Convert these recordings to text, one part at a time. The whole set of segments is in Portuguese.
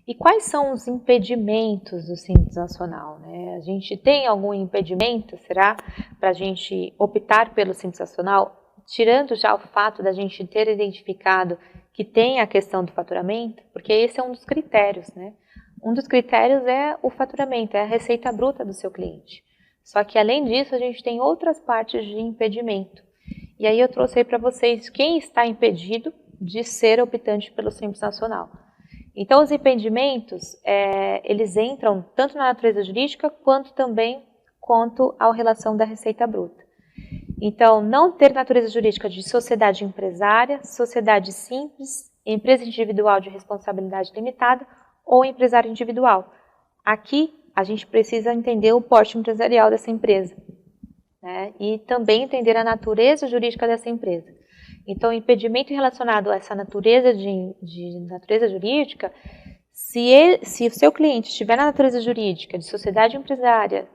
E quais são os impedimentos do Simples Nacional, né? A gente tem algum impedimento, será, para a gente optar pelo Simples Nacional, tirando já o fato da gente ter identificado que tem a questão do faturamento, porque esse é um dos critérios, né? Um dos critérios é o faturamento, é a receita bruta do seu cliente. Só que além disso, a gente tem outras partes de impedimento. E aí eu trouxe aí para vocês quem está impedido de ser optante pelo Simples Nacional. Então, os impedimentos, eles entram tanto na natureza jurídica, quanto à relação da receita bruta. Então, não ter natureza jurídica de sociedade empresária, sociedade simples, empresa individual de responsabilidade limitada ou empresário individual. Aqui, a gente precisa entender o porte empresarial dessa empresa, né? E também entender a natureza jurídica dessa empresa. Então, o impedimento relacionado a essa natureza de natureza jurídica, se o seu cliente estiver na natureza jurídica de sociedade empresária,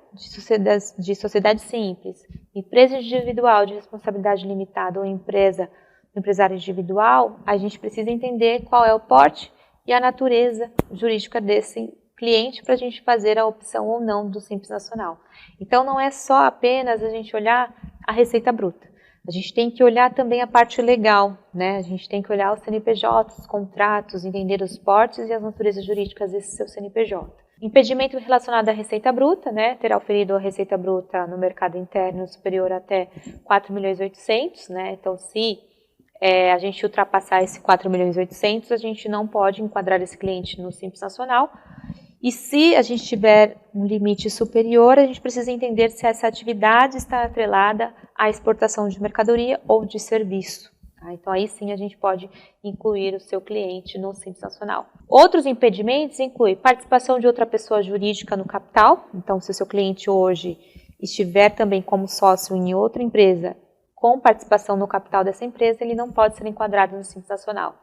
de sociedade simples, empresa individual de responsabilidade limitada ou empresário individual, a gente precisa entender qual é o porte e a natureza jurídica desse cliente para a gente fazer a opção ou não do Simples Nacional. Então, não é só apenas a gente olhar a receita bruta. A gente tem que olhar também a parte legal, né? A gente tem que olhar os CNPJs, os contratos, entender os portes e as naturezas jurídicas desse seu CNPJ. Impedimento relacionado à receita bruta, né? Terá oferido a receita bruta no mercado interno superior até 4.800.000, né? Então, se a gente ultrapassar esse 4.800.000, a gente não pode enquadrar esse cliente no Simples Nacional. E se a gente tiver um limite superior, a gente precisa entender se essa atividade está atrelada à exportação de mercadoria ou de serviço. Tá? Então, aí sim a gente pode incluir o seu cliente no Simples Nacional. Outros impedimentos incluem participação de outra pessoa jurídica no capital. Então, se o seu cliente hoje estiver também como sócio em outra empresa com participação no capital dessa empresa, ele não pode ser enquadrado no Simples Nacional.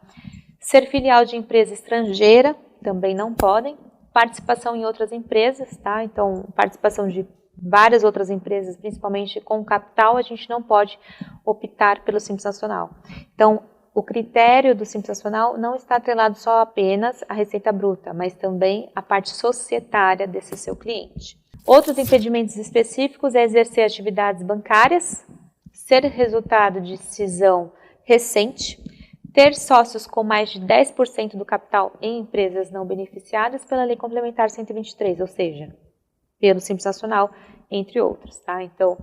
Ser filial de empresa estrangeira, também não podem. Participação em outras empresas, tá? Então, participação de várias outras empresas, principalmente com capital, a gente não pode optar pelo Simples Nacional. Então, o critério do Simples Nacional não está atrelado só apenas à receita bruta, mas também à parte societária desse seu cliente. Outros impedimentos específicos é exercer atividades bancárias, ser resultado de cisão recente, ter sócios com mais de 10% do capital em empresas não beneficiadas pela Lei Complementar 123, ou seja, pelo Simples Nacional, entre outros. Tá? Então,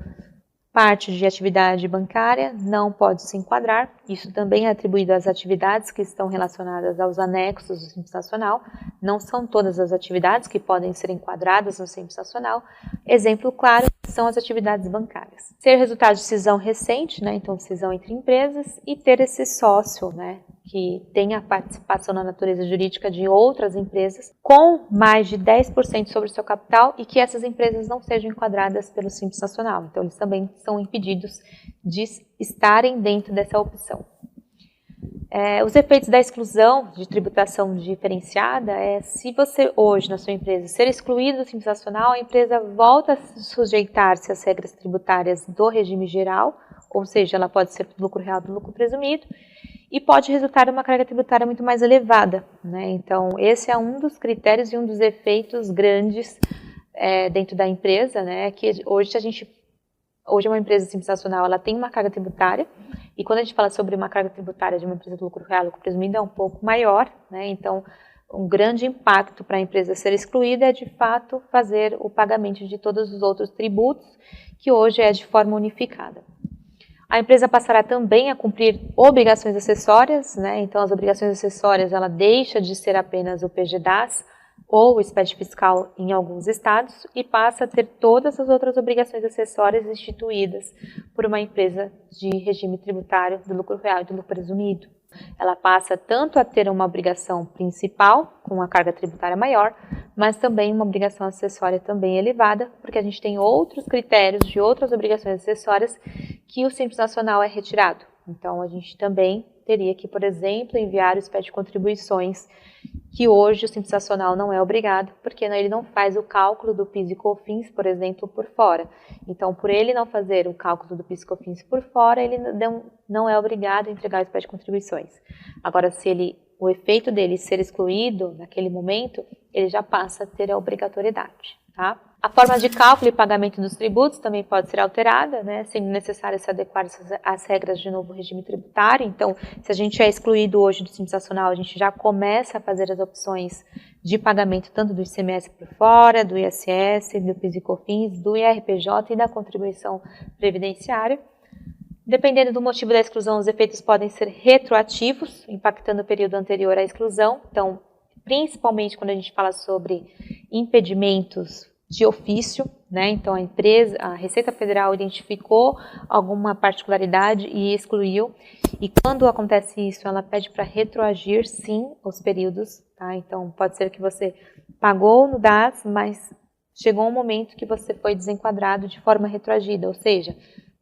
parte de atividade bancária não pode se enquadrar, isso também é atribuído às atividades que estão relacionadas aos anexos do Simples Nacional, não são todas as atividades que podem ser enquadradas no Simples Nacional. Exemplo claro são as atividades bancárias. Ser resultado de cisão recente, né, então cisão entre empresas, e ter esse sócio, né, que tenha participação na natureza jurídica de outras empresas com mais de 10% sobre o seu capital e que essas empresas não sejam enquadradas pelo Simples Nacional. Então, eles também são impedidos de estarem dentro dessa opção. Os efeitos da exclusão de tributação diferenciada se você hoje na sua empresa ser excluído do Simples Nacional, a empresa volta a sujeitar-se às regras tributárias do regime geral, ou seja, ela pode ser do lucro real do lucro presumido, e pode resultar em uma carga tributária muito mais elevada, né? Então, esse é um dos critérios e um dos efeitos grandes dentro da empresa, né? Que hoje uma empresa Simples Nacional, ela tem uma carga tributária, e quando a gente fala sobre uma carga tributária de uma empresa do lucro real, lucro presumido é um pouco maior, né? Então, um grande impacto para a empresa ser excluída é, de fato, fazer o pagamento de todos os outros tributos, que hoje é de forma unificada. A empresa passará também a cumprir obrigações acessórias, né? Então, as obrigações acessórias, ela deixa de ser apenas o PGDAS ou o SPED fiscal em alguns estados e passa a ter todas as outras obrigações acessórias instituídas por uma empresa de regime tributário do lucro real e do lucro presumido. Ela passa tanto a ter uma obrigação principal, com uma carga tributária maior, mas também uma obrigação acessória também elevada, porque a gente tem outros critérios de outras obrigações acessórias que o Simples Nacional é retirado. Então, a gente também teria que, por exemplo, enviar o SPED de contribuições, que hoje o Simples Nacional não é obrigado, porque ele não faz o cálculo do PIS e COFINS, por exemplo, por fora. Então, por ele não fazer o cálculo do PIS e COFINS por fora, ele não é obrigado a entregar o SPED de contribuições. Agora, se ele o efeito dele ser excluído naquele momento, ele já passa a ter a obrigatoriedade, tá? A forma de cálculo e pagamento dos tributos também pode ser alterada, né, sendo necessário se adequar às regras de novo regime tributário. Então, se a gente é excluído hoje do Simples Nacional, a gente já começa a fazer as opções de pagamento tanto do ICMS por fora, do ISS, do PIS e COFINS, do IRPJ e da contribuição previdenciária. Dependendo do motivo da exclusão, os efeitos podem ser retroativos, impactando o período anterior à exclusão. Então, principalmente quando a gente fala sobre impedimentos de ofício, né? Então a Receita Federal identificou alguma particularidade e excluiu. E quando acontece isso, ela pede para retroagir, sim, os períodos, tá? Então pode ser que você pagou no DAS, mas chegou um momento que você foi desenquadrado de forma retroagida, ou seja,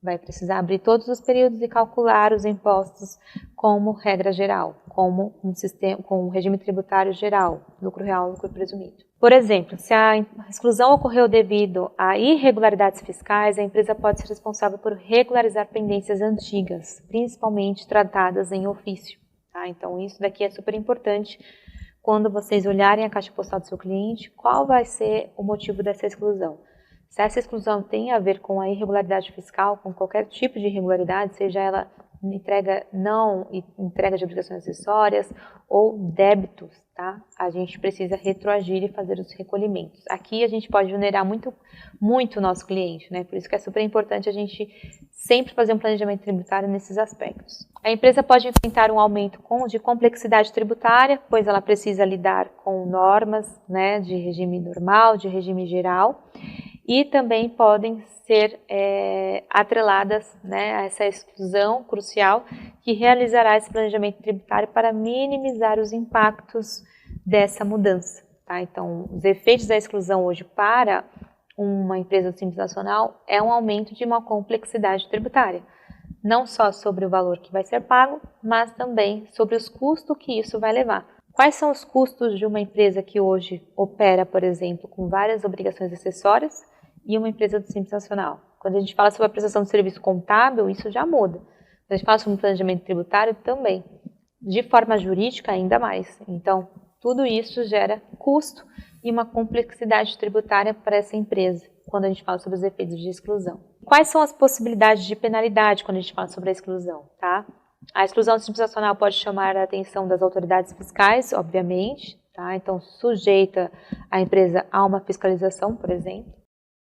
vai precisar abrir todos os períodos e calcular os impostos como regra geral, como um sistema, com um regime tributário geral, lucro real, lucro presumido. Por exemplo, se a exclusão ocorreu devido a irregularidades fiscais, a empresa pode ser responsável por regularizar pendências antigas, principalmente tratadas em ofício, tá? Então isso daqui é super importante quando vocês olharem a caixa postal do seu cliente, qual vai ser o motivo dessa exclusão. Se essa exclusão tem a ver com a irregularidade fiscal, com qualquer tipo de irregularidade, seja ela entrega de obrigações acessórias ou débitos, tá? A gente precisa retroagir e fazer os recolhimentos. Aqui a gente pode vulnerar muito o nosso cliente, né? Por isso que é super importante a gente sempre fazer um planejamento tributário nesses aspectos. A empresa pode enfrentar um aumento de complexidade tributária, pois ela precisa lidar com normas, né, de regime normal, de regime geral, e também podem ser atreladas, né, a essa exclusão crucial que realizará esse planejamento tributário para minimizar os impactos dessa mudança, tá? Então, os efeitos da exclusão hoje para uma empresa do Simples Nacional é um aumento de uma complexidade tributária, não só sobre o valor que vai ser pago, mas também sobre os custos que isso vai levar. Quais são os custos de uma empresa que hoje opera, por exemplo, com várias obrigações acessórias e uma empresa do Simples Nacional? Quando a gente fala sobre a prestação de serviço contábil, isso já muda. Quando a gente fala sobre um planejamento tributário, também. De forma jurídica, ainda mais. Então, tudo isso gera custo e uma complexidade tributária para essa empresa, quando a gente fala sobre os efeitos de exclusão. Quais são as possibilidades de penalidade quando a gente fala sobre a exclusão, tá? A exclusão do Simples Nacional pode chamar a atenção das autoridades fiscais, obviamente, tá? Então, sujeita a empresa a uma fiscalização, por exemplo.